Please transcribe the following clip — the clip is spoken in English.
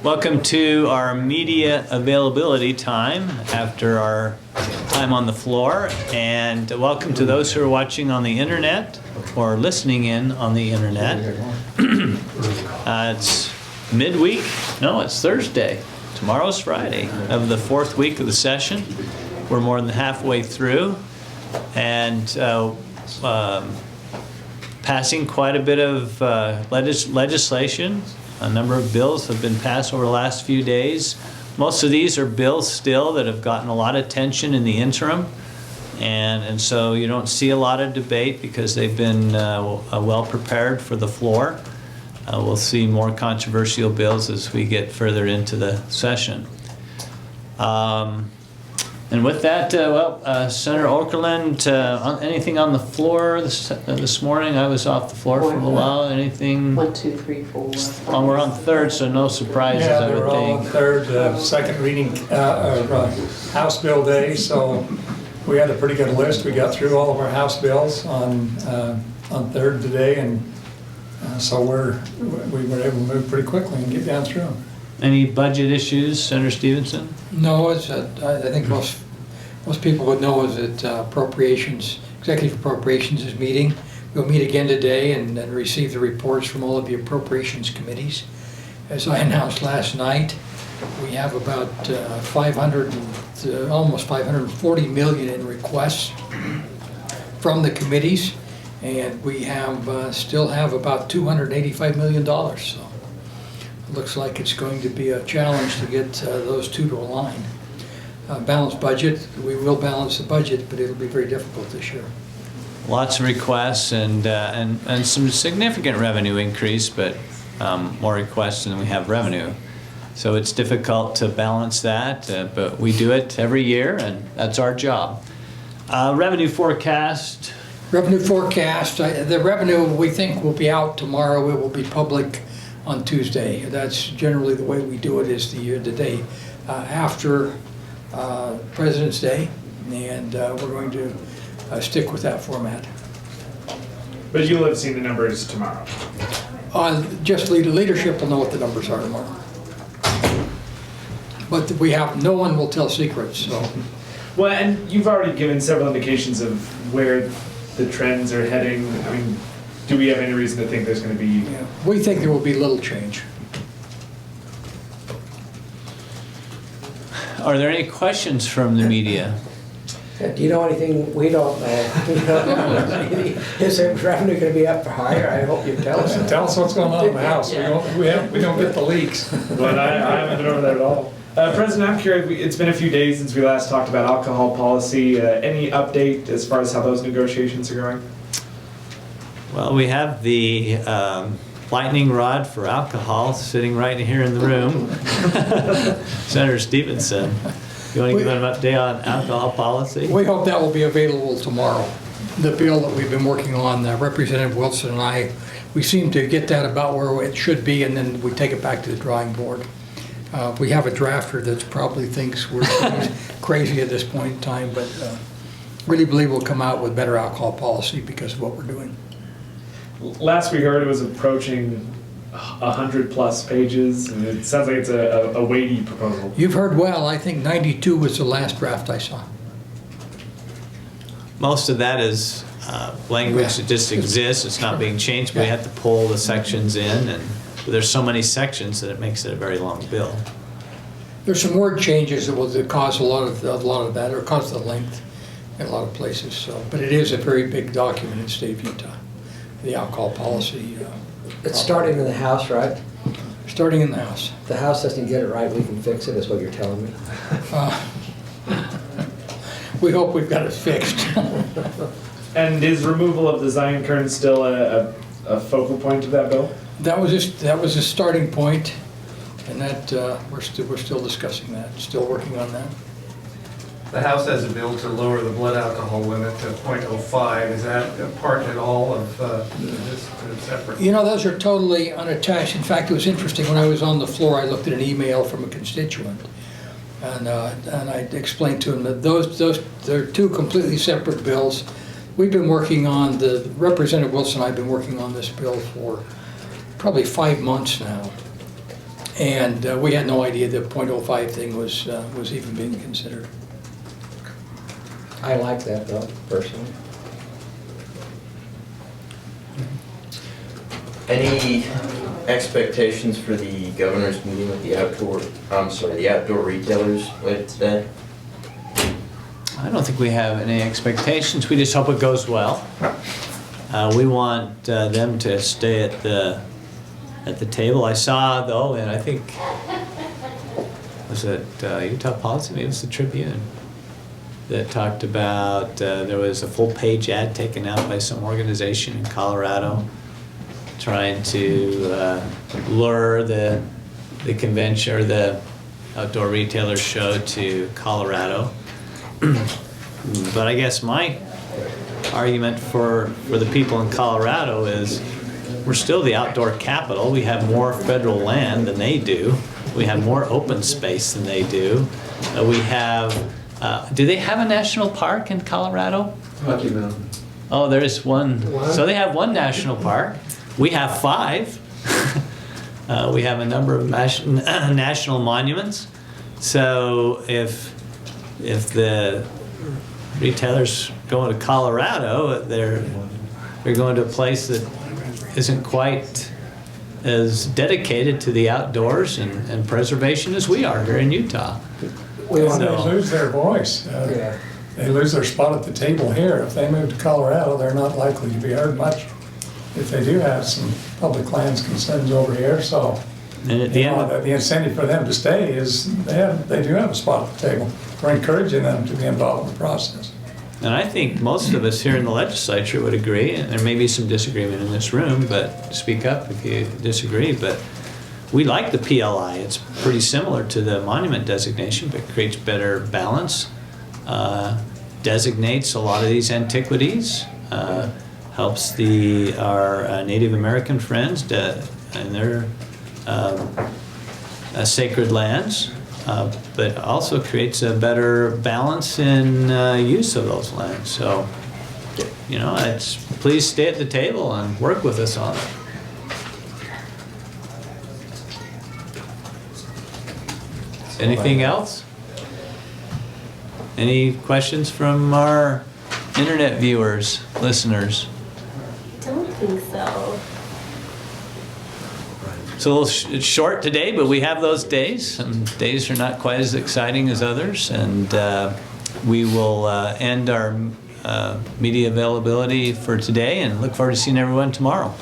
Welcome to our media availability time after our time on the floor, and welcome to those who are watching on the internet or listening in on the internet. It's midweek. No, it's Thursday. Tomorrow's Friday of the fourth week of the session. We're more than halfway through, and passing quite a bit of legislation. A number of bills have been passed over the last few days. Most of these are bills still that have gotten a lot of attention in the interim, and so you don't see a lot of debate because they've been well prepared for the floor. We'll see more controversial bills as we get further into the session. And with that, Senator Okerlund, anything on the floor this morning? I was off the floor for a little while. Anything? 1, 2, 3, 4. Oh, we're on third, so no surprises, I would think. Yeah, we're all on third, second reading, House Bill Day, so we had a pretty good list. We got through all of our House bills on third today, and so we were able to move pretty quickly and get down through them. Any budget issues, Senator Stevenson? No, it's I think most people would know is that Executive Appropriations is meeting. We'll meet again today and receive the reports from all of the appropriations committees. As I announced last night, we have about almost 540 million in requests from the committees, and we still have about $285 million. So. Looks like it's going to be a challenge to get those two to align. Balanced budget, we will balance the budget, but it'll be very difficult this year. Lots of requests and some significant revenue increase, but more requests than we have revenue. So it's difficult to balance that, but we do it every year, and that's our job. Revenue forecast. Revenue forecast, the revenue we think will be out tomorrow. It will be public on Tuesday. That's generally the way we do it, is the day after President's Day, and we're going to stick with that format. But you'll have seen the numbers tomorrow. Just leadership will know what the numbers are tomorrow. But no one will tell secrets. So. Well, and you've already given several indications of where the trends are heading. I mean, do we have any reason to think there's going to be? Yeah, we think there will be little change. Are there any questions from the media? Do you know anything we don't know? Is the revenue going to be up or higher? I hope you tell us. Tell us what's going on in the House. We don't get the leaks. But I haven't been over there at all. President, I'm curious, it's been a few days since we last talked about alcohol policy. Any update as far as how those negotiations are going? Well, we have the lightning rod for alcohol sitting right here in the room. Senator Stevenson, you want to give an update on alcohol policy? We hope that will be available tomorrow. The bill that we've been working on, Representative Wilson and I, we seem to get that about where it should be, and then we take it back to the drawing board. We have a drafter that probably thinks we're crazy at this point in time, but really believe we'll come out with better alcohol policy because of what we're doing. Last we heard, it was approaching 100+ pages, and it sounds like it's a weighty proposal. You've heard well. I think 92 was the last draft I saw. Most of that is language that just exists. It's not being changed. We have to pull the sections in, and there's so many sections that it makes it a very long bill. There's some word changes that will cause a lot of that, or cause the length in a lot of places. So, but it is a very big document in the state of Utah. The alcohol policy. It's starting in the House, right? Starting in the House. If the House doesn't get it right, we can fix it, is what you're telling me. We hope we've got it fixed. And is removal of the Zion Kern still a focal point of that bill? That was a starting point, and that we're still discussing that, still working on that. The House has a bill to lower the blood alcohol limit to .05. Is that a part at all of this separate? You know, those are totally unattached. In fact, it was interesting. When I was on the floor, I looked at an email from a constituent, and I explained to him that they're two completely separate bills. We've been working on Representative Wilson and I have been working on this bill for probably 5 months now. And we had no idea the .05 thing was even being considered. I like that though, personally. Any expectations for the governor's meeting with the outdoor retailers later today? I don't think we have any expectations. We just hope it goes well. We want them to stay at the table. I saw though, and I think, was it Utah Policy? Maybe it was the Tribune that talked about there was a full-page ad taken out by some organization in Colorado trying to lure the convention or the outdoor retailer show to Colorado. But I guess my argument for the people in Colorado is we're still the outdoor capital. We have more federal land than they do. We have more open space than they do. We have, do they have a national park in Colorado? Rocky Mountain. Oh, there is one. So they have one national park. We have 5. We have a number of national monuments. So if the retailers going to Colorado, they're going to a place that isn't quite as dedicated to the outdoors and preservation as we are here in Utah. They So- lose their voice. Yeah. They lose their spot at the table here. If they move to Colorado, they're not likely to be heard much. If they do have some public lands concerns over here, so And at the end, the incentive for them to stay is they do have a spot at the table. We're encouraging them to be involved in the process. and I think most of us here in the legislature would agree, and there may be some disagreement in this room, but speak up if you disagree, but we like the PLI. It's pretty similar to the monument designation, but creates better balance, designates a lot of these antiquities, helps our Native American friends and their sacred lands, but also creates a better balance in use of those lands. So, please stay at the table and work with us on it. Anything else? Any questions from our internet viewers, listeners? Don't think so. It's a little it's short today, but we have those days. Some days are not quite as exciting as others, and we will end our media availability for today and look forward to seeing everyone tomorrow.